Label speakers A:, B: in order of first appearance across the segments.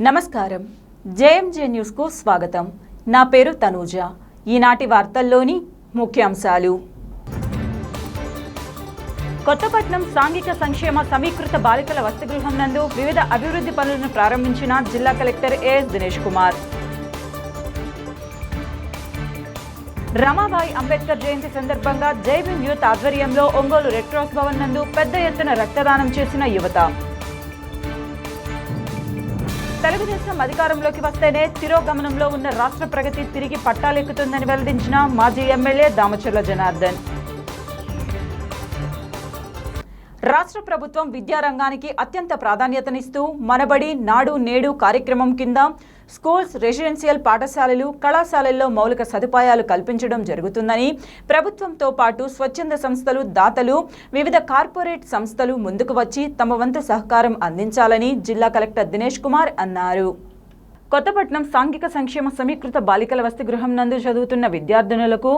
A: నమస్కారం JMJ news కు స్వాగతం నా పేరు తనూజ ఈనాటి వార్తల్లోని ముఖ్యాంశాలు కొత్తపట్నం సాంఘిక సంక్షేమ సమీకృత బాలికల వసతిగృహం నందు వివిధ అభివృద్ధి పనులను ప్రారంభించిన జిల్లా కలెక్టర్ ఏఎస్ దినేష్ కుమార్ రమాబాయి అంబేద్కర్ జయంతి సందర్భంగా జై భీమ్ యూత్ ఆధ్వర్యంలో ఒంగోలు రెడ్ క్రాస్ భవన్ నందు పెద్ద ఎత్తున రక్తదానం చేసిన యువత తెలుగుదేశం అధికారంలోకి వస్తేనే తిరోగమనంలో ఉన్న రాష్ట్ర ప్రగతి తిరిగి పట్టాలెక్కుతుందని వెల్లడించిన మాజీ ఎమ్మెల్యే దామచర్ల జనార్దన్ రాష్ట్ర ప్రభుత్వం విద్యారంగానికి అత్యంత ప్రాధాన్యతనిస్తూ మనబడి నాడు నేడు కార్యక్రమం కింద స్కూల్స్, రెసిడెన్షియల్ పాఠశాలలు, కళాశాలల్లో మౌలిక సదుపాయాలు కల్పించడం జరుగుతుందని ప్రభుత్వంతో పాటు స్వచ్ఛంద సంస్థలు, దాతలు, వివిధ కార్పొరేట్ సంస్థలు ముందుకు వచ్చి తమ వంతు సహకారం అందించాలని జిల్లా కలెక్టర్ దినేష్ కుమార్ అన్నారు. కొత్తపట్నం సాంఘిక సంక్షేమ సమీకృత బాలికల వసతి గృహం నందు చదువుతున్న విద్యార్థినులకు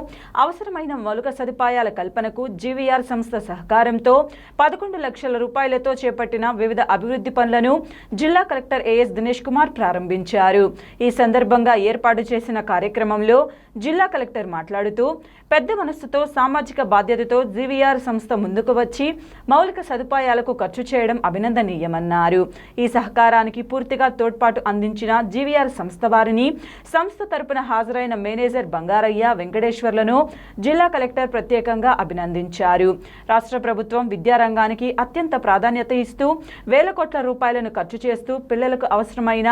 A: అవసరమైన మౌలిక సదుపాయాల కల్పనకు జీవీఆర్ సంస్థ సహకారంతో 11 లక్షల రూపాయలతో చేపట్టిన వివిధ అభివృద్ధి పనులను జిల్లా కలెక్టర్ ఏఎస్ దినేష్ కుమార్ ప్రారంభించారు. ఈ సందర్భంగా ఏర్పాటు చేసిన కార్యక్రమంలో జిల్లా కలెక్టర్ మాట్లాడుతూ పెద్ద మనస్సుతో సామాజిక బాధ్యతతో జీవీఆర్ సంస్థ ముందుకు వచ్చి మౌలిక సదుపాయాలకు ఖర్చు చేయడం అభినందనీయమన్నారు. ఈ సహకారానికి పూర్తిగా తోడ్పాటు అందించిన జీవీఆర్ సంస్థ వారిని, సంస్థ తరపున హాజరైన మేనేజర్ బంగారయ్య, వెంకటేశ్వర్లను జిల్లా కలెక్టర్ ప్రత్యేకంగా అభినందించారు. రాష్ట్ర ప్రభుత్వం విద్యారంగానికి అత్యంత ప్రాధాన్యత ఇస్తూ వేల కోట్ల రూపాయలను ఖర్చు చేస్తూ పిల్లలకు అవసరమైన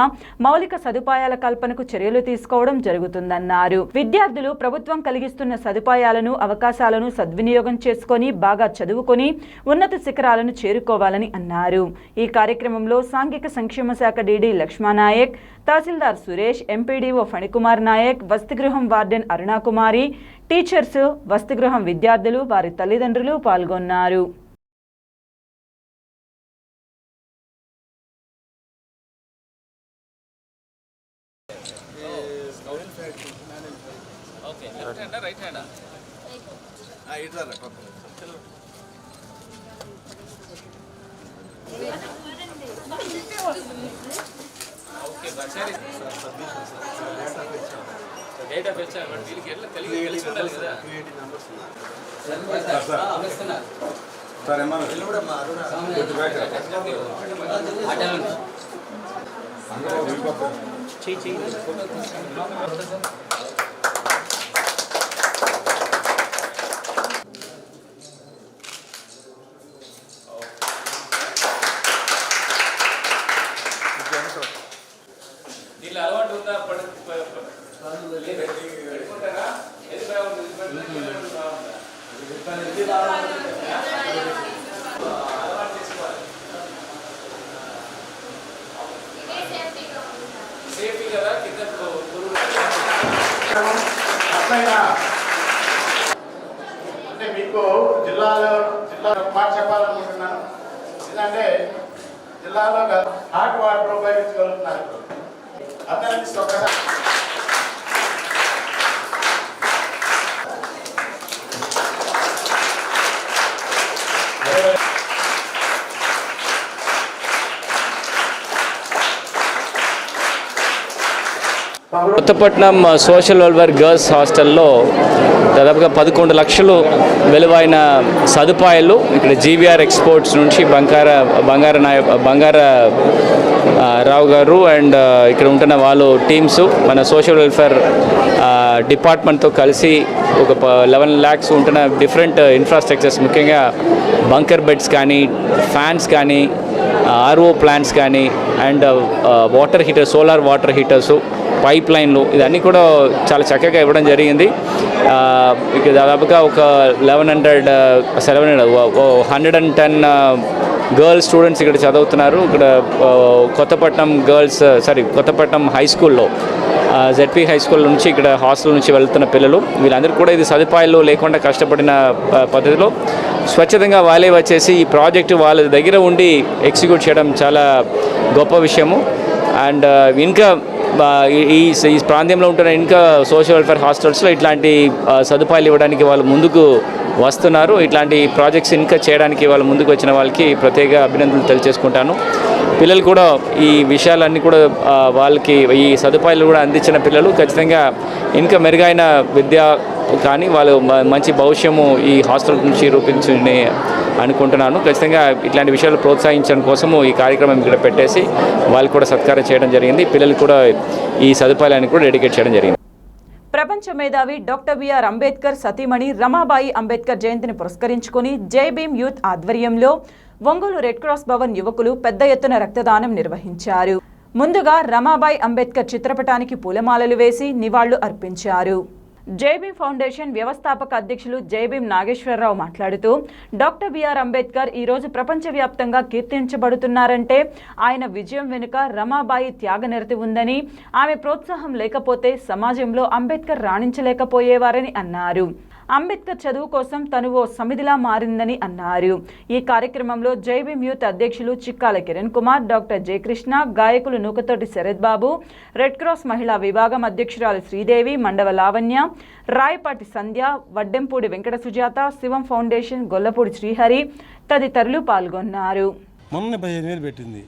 A: మౌలిక సదుపాయాల కల్పనకు చర్యలు తీసుకోవడం జరుగుతుందన్నారు. విద్యార్థులు ప్రభుత్వం కలిగిస్తున్న సదుపాయాలను, అవకాశాలను సద్వినియోగం చేసుకొని బాగా చదువుకొని ఉన్నత శిఖరాలను చేరుకోవాలని అన్నారు. ఈ కార్యక్రమంలో సాంఘిక సంక్షేమ శాఖ డీడీ లక్ష్మానాయక్, తహసీల్దార్ సురేష్, ఎంపీడీఓ ఫణికుమార్ నాయక్, వసతిగృహం వార్డెన్ అరుణాకుమారి, టీచర్స్, వసతిగృహం విద్యార్థులు, వారి తల్లిదండ్రులు పాల్గొన్నారు.
B: అంటే మీకు జిల్లా మాట చెప్పాలనుకుంటున్నాను. ఎందుకంటే జిల్లాలో హాట్ వాటర్ ఉపయోగించగలుగుతున్నారు. అభినందిస్తూ ఒక్కసారి
C: కొత్తపట్నం సోషల్ వెల్ఫేర్ గర్ల్స్ హాస్టల్లో దాదాపుగా 11 లక్షలు విలువైన సదుపాయాలు ఇక్కడ జీవీఆర్ ఎక్స్పోర్ట్స్ నుంచి బంగార రావు గారు అండ్ ఇక్కడ ఉంటున్న వాళ్ళు టీమ్స్ మన సోషల్ వెల్ఫేర్ డిపార్ట్మెంట్తో కలిసి ఒక 11 lakhs ఉంటున్న డిఫరెంట్ ఇన్ఫ్రాస్ట్రక్చర్స్, ముఖ్యంగా బంకర్ బెడ్స్ కానీ, ఫ్యాన్స్ కానీ, ఆర్ఓ ప్లాంట్స్ కానీ and water heater, solar water heaters, pipe లైన్లు, ఇదన్నీ కూడా చాలా చక్కగా ఇవ్వడం జరిగింది. ఇక దాదాపుగా ఒక 110 గర్ల్స్ స్టూడెంట్స్ ఇక్కడ చదువుతున్నారు. ఇక్కడ కొత్తపట్నం హై స్కూల్లో, జెడ్పీ హై స్కూల్ నుంచి ఇక్కడ హాస్టల్ నుంచి వెళ్తున్న పిల్లలు, వీళ్ళందరూ కూడా ఇది సదుపాయాలు లేకుండా కష్టపడిన పద్ధతిలో స్వచ్ఛతంగా వాళ్ళే వచ్చేసి ఈ ప్రాజెక్టు వాళ్ళ దగ్గర ఉండి ఎగ్జిక్యూట్ చేయడం చాలా గొప్ప విషయము. అండ్ ఇంకా ఈ ప్రాంతంలో ఉంటున్న ఇంకా సోషల్ వెల్ఫేర్ హాస్టల్స్లో ఇట్లాంటి సదుపాయాలు ఇవ్వడానికి వాళ్ళు ముందుకు వస్తున్నారు. ఇట్లాంటి ప్రాజెక్ట్స్ ఇంకా చేయడానికి వాళ్ళు ముందుకు వచ్చిన వాళ్ళకి ప్రత్యేక అభినందనలు తెలియజేసుకుంటాను. పిల్లలు కూడా ఈ విషయాలన్నీ కూడా వాళ్ళకి ఈ సదుపాయాలు కూడా అందించిన పిల్లలు ఖచ్చితంగా ఇంకా మెరుగైన విద్య కానీ వాళ్ళు మంచి భవిష్యము ఈ హాస్టల్ నుంచి రూపించుని అనుకుంటున్నాను. ఖచ్చితంగా ఇట్లాంటి విషయాలు ప్రోత్సహించడం కోసము ఈ కార్యక్రమం ఇక్కడ పెట్టేసి వాళ్ళు కూడా సత్కారం చేయడం జరిగింది. పిల్లలు కూడా ఈ సదుపాయాలను కూడా డెడికేట్ చేయడం జరిగింది.
A: ప్రపంచ మేధావి డాక్టర్ బిఆర్ అంబేద్కర్ సతీమణి రమాబాయి అంబేద్కర్ జయంతిని పురస్కరించుకుని జై భీమ్ యూత్ ఆధ్వర్యంలో ఒంగోలు రెడ్ క్రాస్ భవన్ యువకులు పెద్ద ఎత్తున రక్తదానం నిర్వహించారు. ముందుగా రమాబాయి అంబేద్కర్ చిత్రపటానికి పూలమాలలు వేసి నివాళులు అర్పించారు. జైభీం ఫౌండేషన్ వ్యవస్థాపక అధ్యక్షులు జైభీం నాగేశ్వరరావు మాట్లాడుతూ డాక్టర్ బిఆర్ అంబేద్కర్ ఈరోజు ప్రపంచవ్యాప్తంగా కీర్తించబడుతున్నారంటే ఆయన విజయం వెనుక రమాబాయి త్యాగనిరతి ఉందని, ఆమె ప్రోత్సాహం లేకపోతే సమాజంలో అంబేద్కర్ రాణించలేకపోయేవారని అన్నారు. అంబేద్కర్ చదువు కోసం తను ఓ సమిధిలా మారిందని అన్నారు. ఈ కార్యక్రమంలో జైభీం యూత్ అధ్యక్షులు చిక్కాల కిరణ్ కుమార్, డాక్టర్ జయకృష్ణ, గాయకులు నూకతోటి శరత్ బాబు, రెడ్ క్రాస్ మహిళా విభాగం అధ్యక్షురాలు శ్రీదేవి, మండవ లావణ్య, రాయపాటి సంధ్య, వడ్డెంపూడి వెంకట సుజాత, శివం ఫౌండేషన్ గొల్లపూడి శ్రీహరి తదితరులు పాల్గొన్నారు.
D: మొన్న 15,000 పెట్టింది.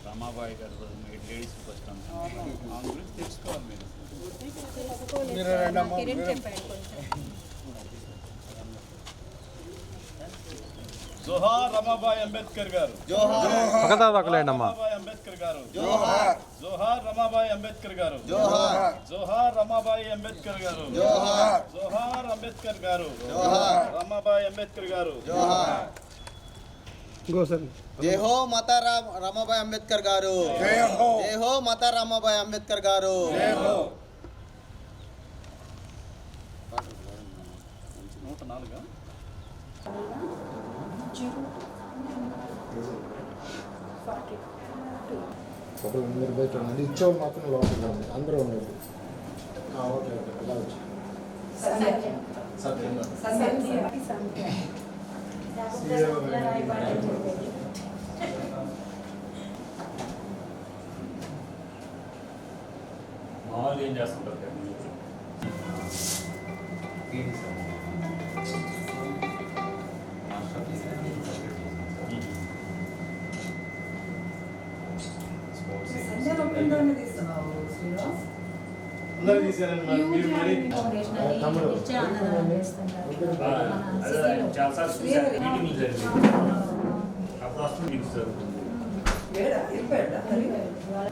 E: రమాబాయి గారు లేడీస్ ఫస్ట్ గురించి తెలుసుకోవాలి జోహార్ రమాబాయి అంబేద్కర్ గారు, రమాబాయి అంబేద్కర్ గారు, జోహార్ రమాబాయి అంబేద్కర్ గారు, జోహార్ రమాబాయి అంబేద్కర్ గారు, జోహార్ అంబేద్కర్ గారు, రమాబాయి అంబేద్కర్ గారు.
F: జై హో మాతా రమాబాయి అంబేద్కర్ గారు, జై హో మాతా రమాబాయి అంబేద్కర్ గారు.
G: మీరు బయట అది ఇచ్చేవాళ్ళు మాత్రం లోపల అందరూ ఉన్నారు. ఓకే ఓకే అలా వచ్చి
E: మామూలు ఏం చేస్తుంటారు?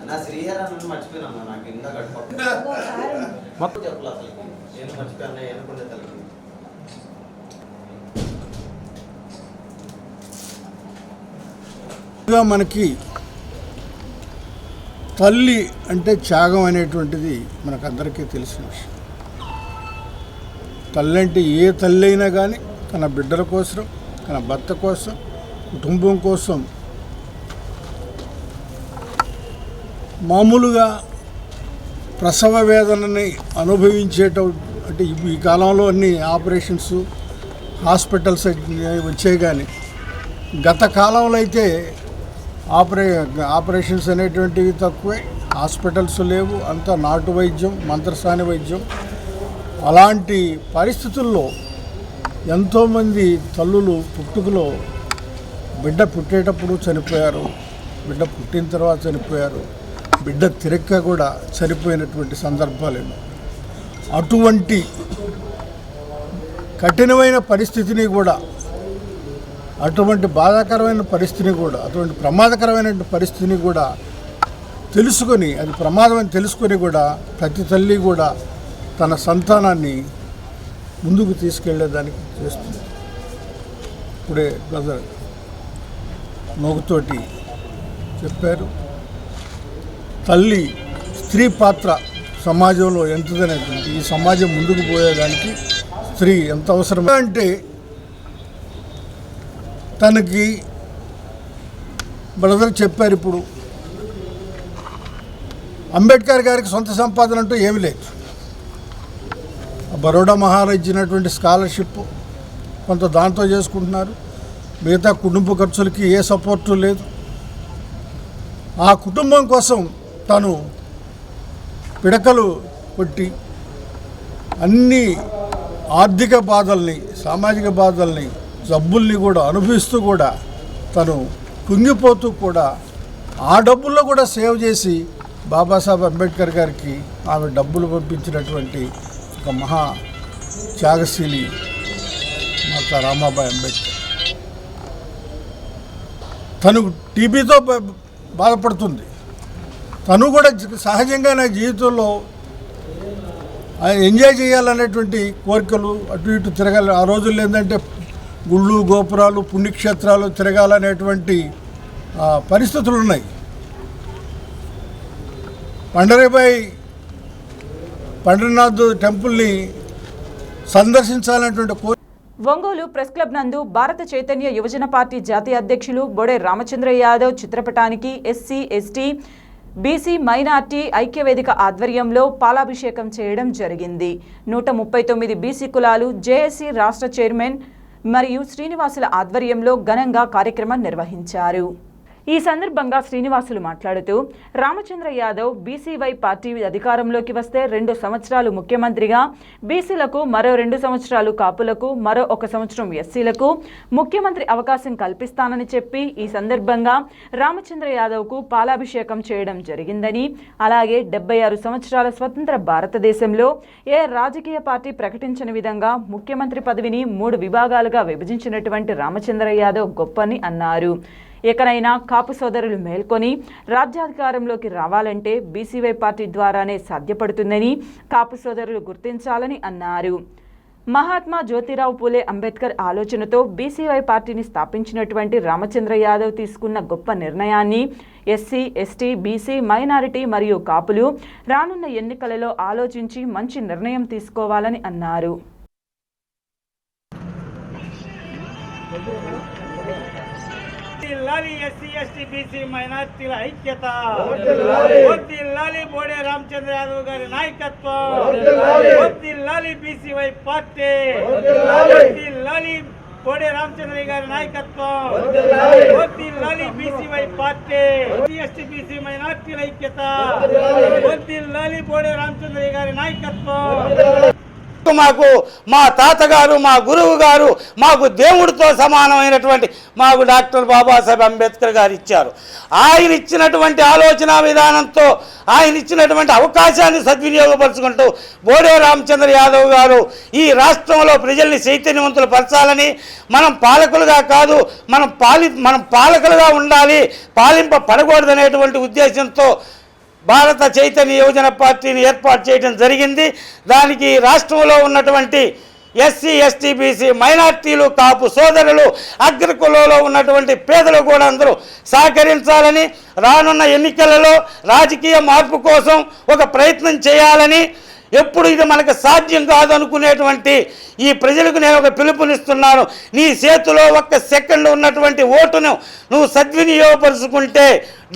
F: నా శ్రీహరి అన్న మర్చిపోయినా నాకు ఇంకా గడప చెప్పలే అసలు నేను మర్చిపోయాను ఏనుకుండే తల్లి.
D: మనకి తల్లి అంటే త్యాగం అనేటువంటిది మనకందరికీ తెలిసిన విషయం. తల్లి అంటే ఏ తల్లి అయినా కానీ తన బిడ్డల కోసం, తన భర్త కోసం, కుటుంబం కోసం మామూలుగా ప్రసవ వేదనని అంటే ఈ కాలంలో అన్ని ఆపరేషన్స్ హాస్పిటల్స్ వచ్చాయి. కానీ గత కాలంలో అయితే ఆపరేషన్స్ అనేటువంటివి తక్కువే, హాస్పిటల్స్ లేవు, అంతా నాటు వైద్యం, మంత్రసాని వైద్యం. అలాంటి పరిస్థితుల్లో ఎంతోమంది తల్లులు పుట్టుకలో బిడ్డ పుట్టేటప్పుడు చనిపోయారు, బిడ్డ పుట్టిన తర్వాత చనిపోయారు, బిడ్డ తిరక్క కూడా చనిపోయినటువంటి సందర్భాలు. అటువంటి కఠినమైన పరిస్థితిని కూడా, అటువంటి బాధాకరమైన పరిస్థితిని కూడా, అటువంటి ప్రమాదకరమైన పరిస్థితిని కూడా తెలుసుకొని, అది ప్రమాదం అని తెలుసుకొని కూడా ప్రతి తల్లి కూడా తన సంతానాన్ని ముందుకు తీసుకెళ్లేదానికి చేస్తుంది. ఇప్పుడే బ్రదర్ నోగుతోటి చెప్పారు, తల్లి స్త్రీ పాత్ర సమాజంలో ఎంతదనేటువంటి, ఈ సమాజం ముందుకు పోయేదానికి స్త్రీ ఎంత అవసరం అంటే తనకి బ్రదర్ చెప్పారు. ఇప్పుడు అంబేద్కర్ గారికి సొంత సంపాదన అంటూ ఏమీ లేదు. బరోడా మహారాజ్ ఇచ్చినటువంటి స్కాలర్షిప్ కొంత దాంతో చేసుకుంటున్నారు. మిగతా కుటుంబ ఖర్చులకి ఏ సపోర్టు లేదు. ఆ కుటుంబం కోసం తను పిడకలు కొట్టి అన్ని ఆర్థిక బాధల్ని, సామాజిక బాధల్ని, జబ్బుల్ని కూడా అనుభవిస్తూ కూడా తను కుంగిపోతూ కూడా ఆ డబ్బుల్లో కూడా సేవ్ చేసి బాబాసాహెబ్ అంబేద్కర్ గారికి ఆమె డబ్బులు పంపించినటువంటి ఒక మహా త్యాగశీలి మాతా రామాబాయి అంబేద్కర్. తను టీబీతో బాధపడుతుంది. తను కూడా సహజంగా నా జీవితంలో ఎంజాయ్ చేయాలనేటువంటి కోరికలు, అటు ఇటు తిరగాలి. ఆ రోజుల్లో ఏంటంటే గుళ్ళు, గోపురాలు, పుణ్యక్షేత్రాలు తిరగాలనేటువంటి పరిస్థితులు ఉన్నాయి. పండరీనాథ్ టెంపుల్ని సందర్శించాలనేటువంటి
A: ఒంగోలు ప్రెస్ క్లబ్ నందు భారత చైతన్య యువజన పార్టీ జాతీయ అధ్యక్షులు బోడే రామచంద్ర యాదవ్ చిత్రపటానికి ఎస్సీ, ఎస్టీ, బీసీ, మైనార్టీ ఐక్యవేదిక ఆధ్వర్యంలో పాలాభిషేకం చేయడం జరిగింది. 139 బీసీ కులాలు జేఏసీ రాష్ట్ర చైర్మన్ మరియు శ్రీనివాసుల ఆధ్వర్యంలో ఘనంగా కార్యక్రమం నిర్వహించారు. ఈ సందర్భంగా శ్రీనివాసులు మాట్లాడుతూ రామచంద్ర యాదవ్ బీసీవై పార్టీ అధికారంలోకి వస్తే 2 సంవత్సరాలు ముఖ్యమంత్రిగా, బీసీలకు మరో 2 సంవత్సరాలు, కాపులకు మరో 1 సంవత్సరం, ఎస్సీలకు ముఖ్యమంత్రి అవకాశం కల్పిస్తానని చెప్పి ఈ సందర్భంగా రామచంద్ర యాదవ్కు పాలాభిషేకం చేయడం జరిగిందని, అలాగే 76 సంవత్సరాల స్వతంత్ర భారతదేశంలో ఏ రాజకీయ పార్టీ ప్రకటించని విధంగా ముఖ్యమంత్రి పదవిని 3 విభాగాలుగా విభజించినటువంటి రామచంద్ర యాదవ్ గొప్పని అన్నారు. ఎకనైనా కాపు సోదరులు మేల్కొని రాజ్యాధికారంలోకి రావాలంటే బీసీవై పార్టీ ద్వారానే సాధ్యపడుతుందని కాపు సోదరులు గుర్తించాలని అన్నారు. మహాత్మా జ్యోతిరావు పూలే అంబేద్కర్ ఆలోచనతో బీసీవై పార్టీని స్థాపించినటువంటి రామచంద్ర యాదవ్ తీసుకున్న గొప్ప నిర్ణయాన్ని ఎస్సీ, ఎస్టీ, బీసీ, మైనారిటీ మరియు కాపులు రానున్న ఎన్నికలలో ఆలోచించి మంచి నిర్ణయం తీసుకోవాలని అన్నారు.
H: ఎస్సీ, ఎస్టీ, బీసీ, మైనార్టీల ఐక్యత, బోడే రామచంద్ర యాదవ్ గారి నాయకత్వం, బీసీవై పార్టీ, బోడే రామచంద్ర గారి నాయకత్వం, బీసీవై పార్టీ, ఎస్టీ, బీసీ, మైనార్టీల ఐక్యత, బోడే రామచంద్ర గారి నాయకత్వం.
I: మాకు మా తాతగారు, మా గురువు గారు, మాకు దేవుడితో సమానమైనటువంటి మాకు డాక్టర్ బాబాసాహెబ్ అంబేద్కర్ గారు ఇచ్చారు. ఆయన ఇచ్చినటువంటి ఆలోచన విధానంతో, ఆయన ఇచ్చినటువంటి అవకాశాన్ని సద్వినియోగపరుచుకుంటూ బోడే రామచంద్ర యాదవ్ గారు ఈ రాష్ట్రంలో ప్రజల్ని చైతన్యవంతులు పరచాలని, మనం పాలకులుగా కాదు, మనం పాలకులుగా ఉండాలి, పాలింపబడకూడదనేటువంటి ఉద్దేశంతో భారత చైతన్య యువజన పార్టీని ఏర్పాటు చేయడం జరిగింది. దానికి రాష్ట్రంలో ఉన్నటువంటి ఎస్సీ, ఎస్టీ, బీసీ, మైనార్టీలు, కాపు సోదరులు, అగ్రకులంలో ఉన్నటువంటి పేదలు కూడా అందరూ సహకరించాలని, రానున్న ఎన్నికలలో రాజకీయ మార్పు కోసం ఒక ప్రయత్నం చేయాలని, ఎప్పుడు ఇది మనకు సాధ్యం కాదు అనుకునేటువంటి ఈ ప్రజలకు నేను ఒక పిలుపునిస్తున్నాను. నీ చేతిలో 1 సెకండ్ ఉన్నటువంటి ఓటును నువ్వు సద్వినియోగపరుచుకుంటే,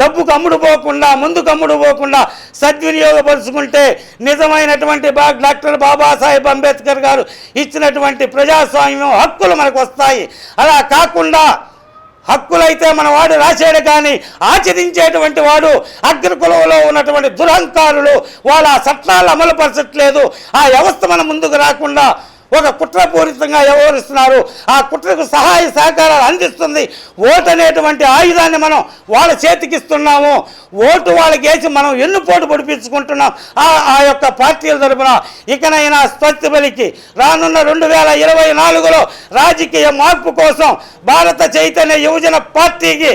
I: డబ్బుకు అమ్ముడుపోకుండా, ముందుకు అమ్ముడుపోకుండా సద్వినియోగపరుచుకుంటే నిజమైనటువంటి డాక్టర్ బాబాసాహెబ్ అంబేద్కర్ గారు ఇచ్చినటువంటి ప్రజాస్వామ్యం హక్కులు మనకు వస్తాయి. అలా కాకుండా హక్కులైతే మన వాడు రాశాడు, కానీ ఆచరించేటువంటి వాడు అగ్రకులంలో ఉన్నటువంటి దురహంకారులు వాళ్ళ చట్టాలు అమలుపరచట్లేదు. ఆ వ్యవస్థ మన ముందుకు రాకుండా ఒక కుట్రపూరితంగా వ్యవహరిస్తున్నారు. ఆ కుట్రకు సహాయ సహకారాలు అందిస్తుంది ఓటు అనేటువంటి ఆయుధాన్ని మనం వాళ్ళ చేతికిస్తున్నాము. ఓటు వాళ్ళకి వేసి మనం ఎన్నుపోటు పొడిపించుకుంటున్నాం. ఆ యొక్క పార్టీల తరపున ఇకనైనా స్వచ్ఛబలికి రానున్న 2024లో రాజకీయ మార్పు కోసం భారత చైతన్య యువజన పార్టీకి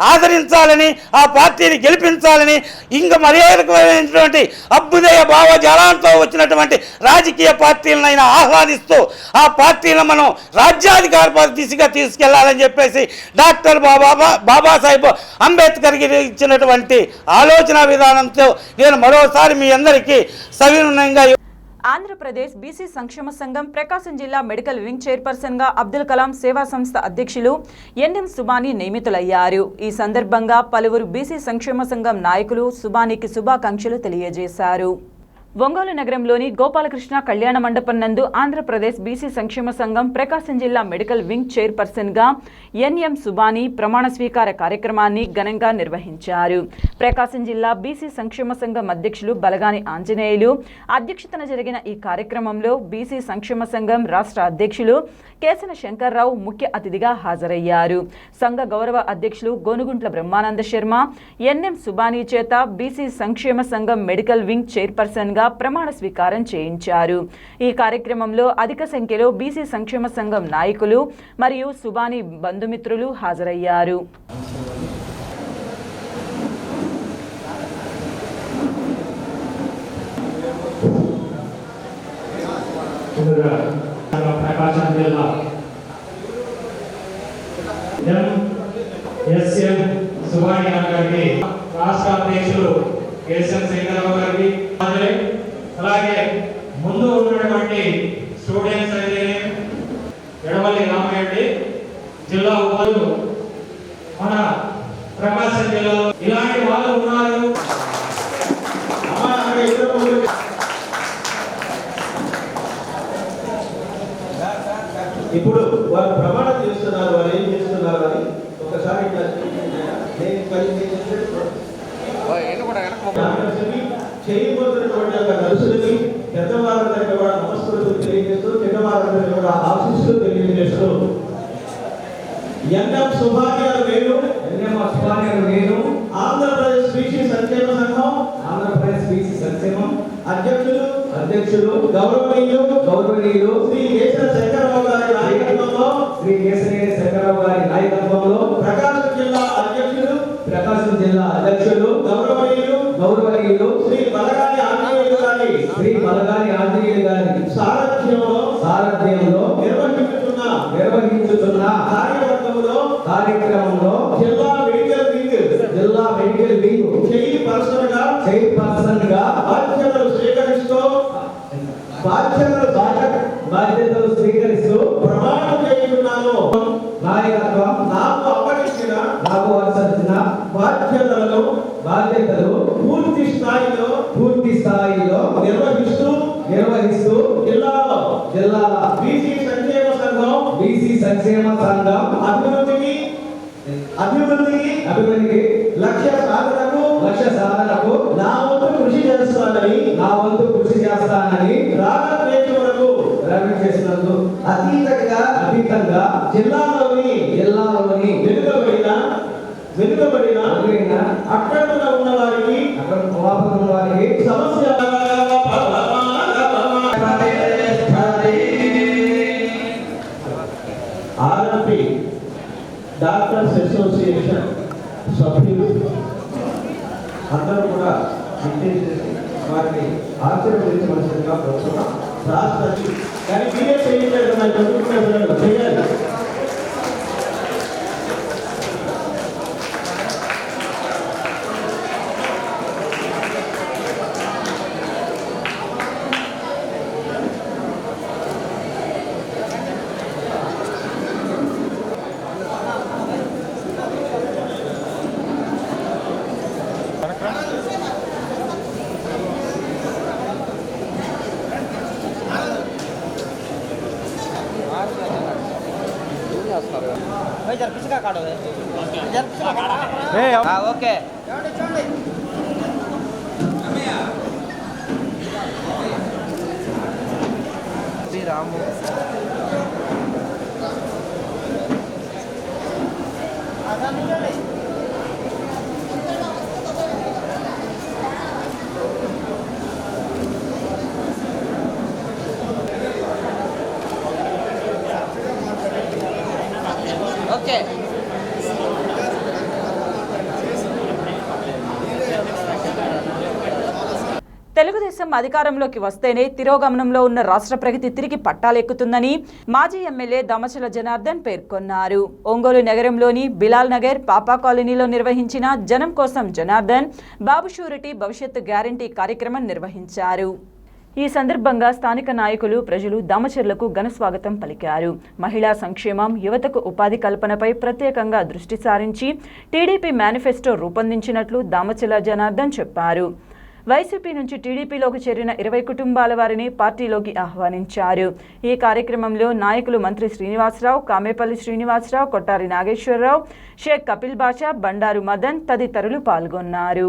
I: ఆదరించాలని, ఆ పార్టీని గెలిపించాలని, ఇంకా మర్యాదకమైనటువంటి అభ్యుదయ భావజాలంతో వచ్చినటువంటి రాజకీయ పార్టీలనైనా ఆహ్వానిస్తూ ఆ పార్టీలను మనం రాజ్యాధికార దిశగా తీసుకెళ్లాలని చెప్పేసి డాక్టర్ బాబాసాహెబ్ అంబేద్కర్కి ఇచ్చినటువంటి ఆలోచన విధానంతో నేను మరోసారి మీ అందరికీ సవినయంగా.
A: ఆంధ్రప్రదేశ్ బీసీ సంక్షేమ సంఘం ప్రకాశం జిల్లా మెడికల్ వింగ్ చైర్పర్సన్ గా అబ్దుల్ కలాం సేవా సంస్థ అధ్యక్షులు ఎన్ఎం సుబానీ నియమితులయ్యారు. ఈ సందర్భంగా పలువురు బీసీ సంక్షేమ సంఘం నాయకులు సుబానీకి శుభాకాంక్షలు తెలియజేశారు. ఒంగోలు నగరంలోని గోపాలకృష్ణ కళ్యాణ మండపం నందు ఆంధ్రప్రదేశ్ బీసీ సంక్షేమ సంఘం ప్రకాశం జిల్లా మెడికల్ వింగ్ చైర్పర్సన్గా ఎన్ఎం సుబాని ప్రమాణ స్వీకార కార్యక్రమాన్ని ఘనంగా నిర్వహించారు. ప్రకాశం జిల్లా బీసీ సంక్షేమ సంఘం అధ్యక్షులు బలగాని ఆంజనేయులు అధ్యక్షతన జరిగిన ఈ కార్యక్రమంలో బీసీ సంక్షేమ సంఘం రాష్ట్ర అధ్యక్షులు కేసన శంకర్రావు ముఖ్య అతిథిగా హాజరయ్యారు. సంఘ గౌరవ అధ్యక్షులు గోనుగుంట్ల బ్రహ్మానంద శర్మ ఎన్ఎం సుబాని చేత బీసీ సంక్షేమ సంఘం మెడికల్ వింగ్ చైర్పర్సన్గా ప్రమాణ స్వీకారం చేయించారు. ఈ కార్యక్రమంలో అధిక సంఖ్యలో బీసీ సంక్షేమ సంఘం నాయకులు మరియు సుబాని బంధుమిత్రులు హాజరయ్యారు.
H: ప్రకాశం జిల్లా ఎస్ఎం సుబాని గారికి, రాష్ట్ర అధ్యక్షులు కేశం శంకరరావు గారికి, అలాగే ముందు ఉన్నటువంటి స్టూడెంట్స్ అయితే ఎడవల్లి రామరెడ్డి జిల్లా ఉపాధ్యులు మన ప్రకాశం జిల్లాలో ఇలాంటి వాళ్ళు ఉన్నారు.
F: ఇప్పుడు వారు ప్రమాణం చేస్తున్నారు, వారు ఏం చేస్తున్నారు అని ఒకసారి చేయబోతున్నటువంటి ఒక నర్సులకి పెద్దవారందరికీ కూడా నమస్కారాలు తెలియజేస్తూ, చిన్నవారందరికీ కూడా ఆశీస్సులు తెలియజేస్తూ ఎన్ఎం సుబాని గారు నేను ఆంధ్రప్రదేశ్ బీసీ సంక్షేమ సంఘం అధ్యక్షులు గౌరవనీయులు శ్రీ కేసన శంకరరావు గారి నాయకత్వంలో ప్రకాశం జిల్లా అధ్యక్షులు గౌరవనీయులు శ్రీ బలగాని ఆంజనేయులు గారి సారథ్యంలో నిర్వహించుతున్న కార్యక్రమంలో జిల్లా మెడికల్ వింగ్ చైర్పర్సన్ గా బాధ్యతలు స్వీకరిస్తూ ప్రమాణం చేస్తున్నాను. నాయకత్వం నాకు అప్పగించిన బాధ్యతలు పూర్తి స్థాయిలో నిర్వహిస్తూ జిల్లాల బీసీ సంక్షేమ సంఘం అభివృద్ధికి లక్ష్య సాధనకు నా వంతు కృషి చేస్తానని చేసినందుకు అతీతంగా జిల్లాలోని వెనుకబడిన అక్కడ ఉన్న వారికి సమస్య ఆర్ఎంపీ డాక్టర్స్ అసోసియేషన్ సభ్యులు అందరూ కూడా విచ్చేసేసి వారిని ఆశీర్వదించవలసిందిగా కోరుతున్నాం. రాష్ట్రానికి కానీ మీరే చేయలేదు, చేయాలి. ఓకే రాము ఓకే.
A: తెలుగుదేశం అధికారంలోకి వస్తేనే తిరోగమనంలో ఉన్న రాష్ట్ర ప్రగతి తిరిగి పట్టాలెక్కుతుందని మాజీ ఎమ్మెల్యే దామచల జనార్దన్ పేర్కొన్నారు. ఒంగోలు నగరంలోని బిలాల్ నగర్ పాపా కాలనీలో నిర్వహించిన జనం కోసం జనార్దన్ బాబు షూరిటీ భవిష్యత్తు గ్యారంటీ కార్యక్రమం నిర్వహించారు. ఈ సందర్భంగా స్థానిక నాయకులు ప్రజలు దామచర్లకు ఘన స్వాగతం పలికారు. మహిళా సంక్షేమం, యువతకు ఉపాధి కల్పనపై ప్రత్యేకంగా దృష్టి సారించి టీడీపీ మేనిఫెస్టో రూపొందించినట్లు దామచల జనార్దన్ చెప్పారు. వైసీపీ నుంచి టీడీపీలోకి చేరిన 20 కుటుంబాల వారిని పార్టీలోకి ఆహ్వానించారు. ఈ కార్యక్రమంలో నాయకులు మంత్రి శ్రీనివాసరావు, కామేపల్లి శ్రీనివాసరావు, కొట్టారి నాగేశ్వరరావు, షేక్ కపిల్ బాషా, బండారు మదన్ తదితరులు పాల్గొన్నారు.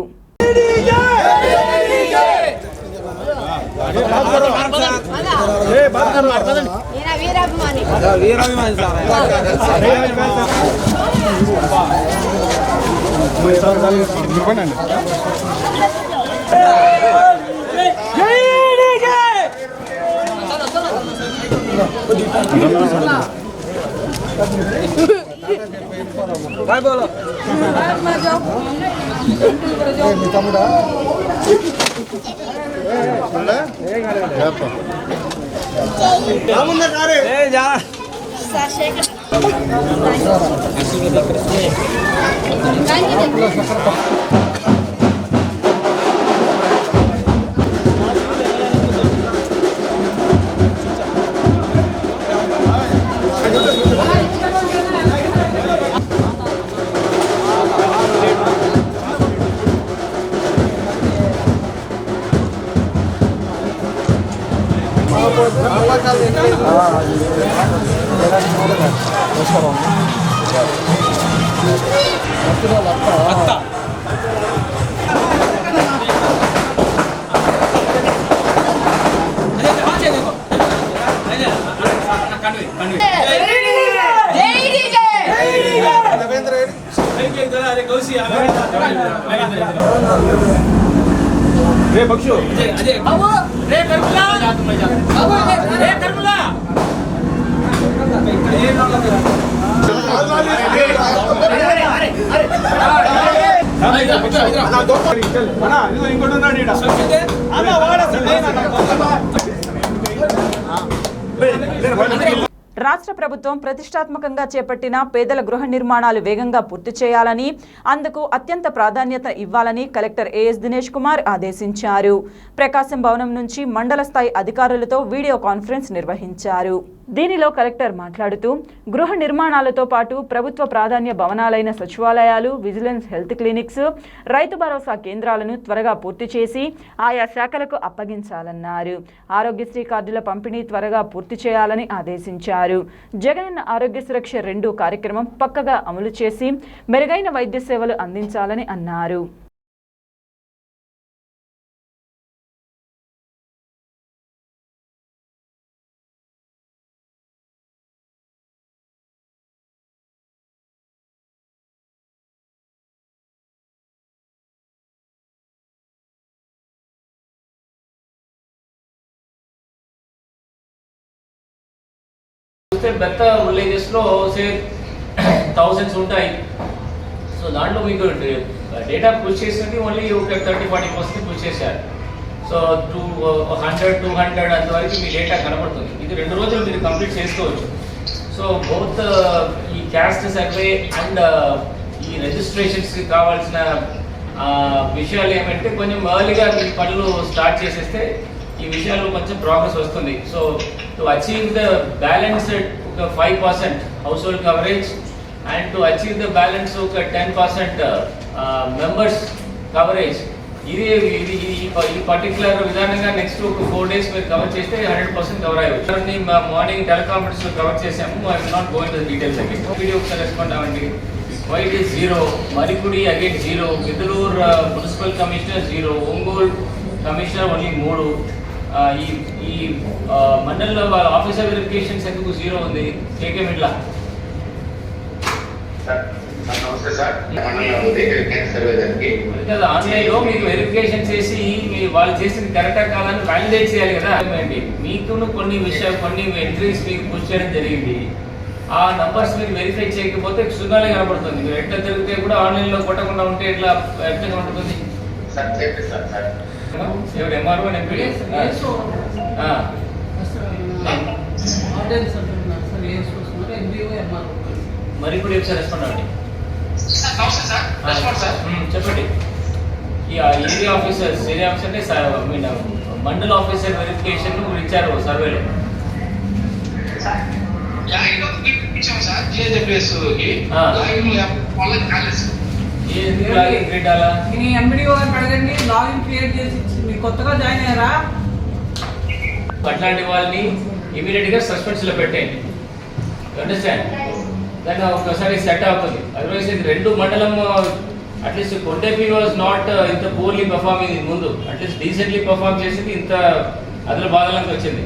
A: రాష్ట్ర ప్రభుత్వం ప్రతిష్టాత్మకంగా చేపట్టిన పేదల గృహ నిర్మాణాలు వేగంగా పూర్తి చేయాలని, అందుకు అత్యంత ప్రాధాన్యత ఇవ్వాలని కలెక్టర్ ఏఎస్ దినేష్ కుమార్ ఆదేశించారు. ప్రకాశం భవనం నుంచి మండల స్థాయి అధికారులతో వీడియో కాన్ఫరెన్స్ నిర్వహించారు. దీనిలో కలెక్టర్ మాట్లాడుతూ గృహ నిర్మాణాలతో పాటు ప్రభుత్వ ప్రాధాన్య భవనాలైన సచివాలయాలు, vigilance, health clinics, Rythu Bharosa కేంద్రాలను త్వరగా పూర్తి చేసి ఆయా శాఖలకు అప్పగించాలన్నారు. ఆరోగ్యశ్రీ కార్డుల పంపిణీ త్వరగా పూర్తి చేయాలని ఆదేశించారు. జగనన్న ఆరోగ్య సురక్ష 2 కార్యక్రమం పక్కగా అమలు చేసి మెరుగైన వైద్య సేవలు అందించాలని అన్నారు.
C: పెద్ద విలేజెస్లో సే థౌజండ్స్ ఉంటాయి. సో దాంట్లో మీకు డేటా పుష్ చేసింది ఓన్లీ ఒక 30-40% పుష్ చేశారు. సో 100-200 అంతవరకు మీ డేటా కనబడుతుంది. ఇది 2 రోజులు మీరు కంప్లీట్ చేసుకోవచ్చు. సో బోత్ ఈ క్యాస్ట్ సర్వే అండ్ ఈ రిజిస్ట్రేషన్స్కి కావాల్సిన విషయాలు ఏమంటే కొంచెం ఎర్లీగా మీ పనులు స్టార్ట్ చేసేస్తే ఈ విషయాల్లో కొంచెం ప్రోగ్రెస్ వస్తుంది. So to achieve the balanced ఒక 5% house hold coverage and to achieve the balance ఒక 10% మెంబర్స్ కవరేజ్, ఇది ఈ పర్టికులర్ విధానంగా నెక్స్ట్ ఒక 4 days మీరు కవర్ చేస్తే 100% కవర్ అయ్యవచ్చు. మార్నింగ్ టెలికాన్ఫరెన్స్ లో కవర్ చేసాము. I will not going to the details again. Video ఒకసారి రెస్పాండ్ అవ్వండి. వైట్ ఇస్ 0, మరికుడి again 0, Giddaluru municipal commissioner 0, Ongole commissioner only 3. ఈ మండలంలో వాళ్ళ ఆఫీసర్ వెరిఫికేషన్స్ ఎందుకు 0 ఉంది? కేకే మిడ్లా కదా ఆన్లైన్లో మీకు వెరిఫికేషన్ చేసి వాళ్ళు చేసింది కరెక్టా కాదని వ్యాలిడేట్ చేయాలి కదా. మీకు కొన్ని విషయాలు కొన్ని ఎంట్రీస్ మీకు పుష్ చేయడం జరిగింది. ఆ నంబర్స్ మీరు వెరిఫై చేయకపోతే సున్నాలే కనబడుతుంది. మీరు ఎట్లా తిరిగితే కూడా ఆన్లైన్లో కొట్టకుండా ఉంటే ఎట్లా కనబడుతుంది? ఎవరు ఎంఆర్ఓ ఎంపీ మరి ఇప్పుడు ఒకసారి రెస్పాండ్ అవ్వండి. చెప్పండి. ఈ ఏరియా ఆఫీసర్స్ అంటే మండల్ ఆఫీసర్ వెరిఫికేషన్ ఇచ్చారు సర్వేలో.
H: ఎంబీడీఓ గారికి అడగండి, లాగిన్ క్రియేట్ చేసి మీరు కొత్తగా జాయిన్ అయ్యారా?
C: అట్లాంటి వాళ్ళని ఇమీడియట్ గా సస్పెన్స్ లో పెట్టేయండి. అండర్స్టాండ్? దాన్ని ఒకసారి సెట్ అవుతుంది. అదర్వైజ్ ఇది 2 మండలం అట్లీస్ట్ కొండేపి వాజ్ నాట్ ఇంత పూర్లీ పర్ఫార్మింగ్ ముందు, అట్లీస్ట్ డీసెంట్లీ పర్ఫార్మ్ చేసింది ఇంత అదల బాధలకు వచ్చింది.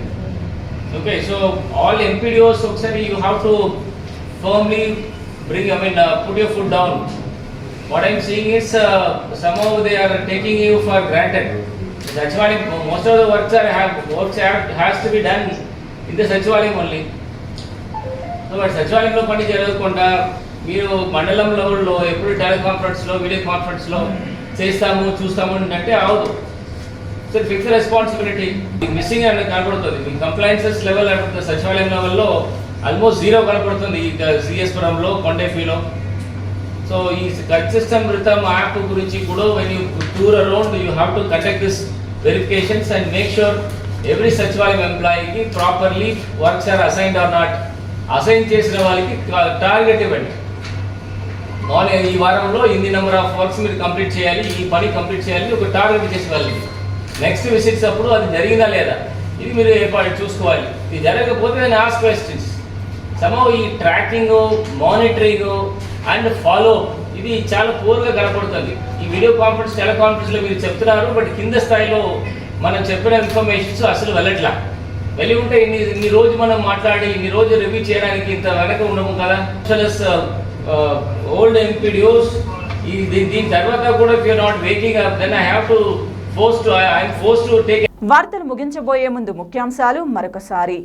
C: ఓకే, సో ఆల్ ఎంపీడీఓస్ ఒకసారి you have to firmly bring, put your foot down. What I'm seeing is somehow they are taking you for granted. Sachivalayam, most of the works has to be done in the Sachivalayam only. So but Sachivalayam lo pani jaragakunda మీరు మండలం లెవెల్లో ఎప్పుడు teleconference లో video conference లో చేస్తాము చూస్తాము అంటే అవదు. సో ఫిక్స్ రెస్పాన్సిబిలిటీ మిస్సింగ్ అని కనబడుతుంది. మీ కంప్లైన్సెస్ లెవెల్ అంటే సచివాలయం లెవెల్లో ఆల్మోస్ట్ 0 కనపడుతుంది ఈ సిఎస్పురంలో, కొండేపీలో. సో ఈ కన్సిస్టెంట్ రిథమ్ యాప్ గురించి కూడా when you tour around you have to conduct this verifications and make sure every సచివాలయం ఎంప్లాయీకి properly works are assigned or not. Assign చేసిన వాళ్ళకి టార్గెట్ ఇవ్వండి. ఈ వారంలో ఇన్ని నెంబర్ ఆఫ్ వర్క్స్ మీరు కంప్లీట్ చేయాలి, ఈ పని కంప్లీట్ చేయాలి, ఒక టార్గెట్ చేసి వాళ్ళకి నెక్స్ట్ విజిట్స్ అప్పుడు అది జరిగిందా లేదా ఇది మీరు ఏర్పాటు చూసుకోవాలి. ఇది జరగకపోతే నేను ఆస్క్ క్వశ్చన్స్. సమ్హౌ ఈ ట్రాకింగ్, మానిటరింగ్ అండ్ ఫాలో ఇది చాలా పూర్గా కనపడుతుంది. ఈ వీడియో కాన్ఫరెన్స్, టెలికాన్ఫరెన్స్లో మీరు చెప్తున్నారు, బట్ కింద స్థాయిలో మనం చెప్పిన ఇన్ఫర్మేషన్స్ అసలు వెళ్ళట్లా. వెళ్ళి ఉంటే ఇన్ని రోజు మనం మాట్లాడి ఇన్ని రోజు రివ్యూ చేయడానికి ఇంత వెనక ఉండము కదా. ఓల్డ్ ఎంపీడీఓస్ దీని తర్వాత కూడా if you are not waking up then I have to force to take.
A: వార్తలు ముగించబోయే ముందు ముఖ్యాంశాలు మరొకసారి.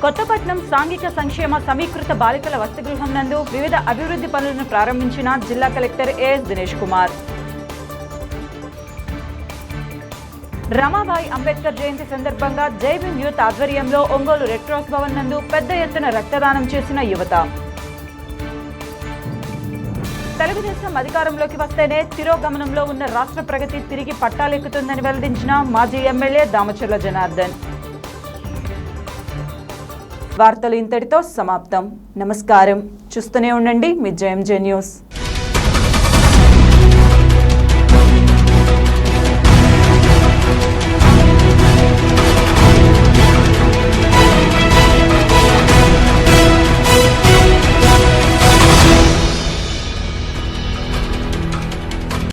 A: కొత్తపట్నం సాంఘిక సంక్షేమ సమీకృత బాలికల వసతిగృహం నందు వివిధ అభివృద్ధి పనులను ప్రారంభించిన జిల్లా కలెక్టర్ ఏఎస్ దినేష్ కుమార్. రమాబాయి అంబేద్కర్ జయంతి సందర్భంగా జై భీమ్ యూత్ ఆధ్వర్యంలో ఒంగోలు రెడ్ క్రాస్ భవన్ నందు పెద్ద ఎత్తున రక్తదానం చేసిన యువత. తెలుగుదేశం అధికారంలోకి వస్తేనే తిరోగమనంలో ఉన్న రాష్ట్ర ప్రగతి తిరిగి పట్టాలెక్కుతుందని వెల్లడించిన మాజీ ఎమ్మెల్యే దామచర్ల జనార్దన్. వార్తలు ఇంతటితో సమాప్తం. నమస్కారం. చూస్తూనే ఉండండి మీ జేఎంజే న్యూస్.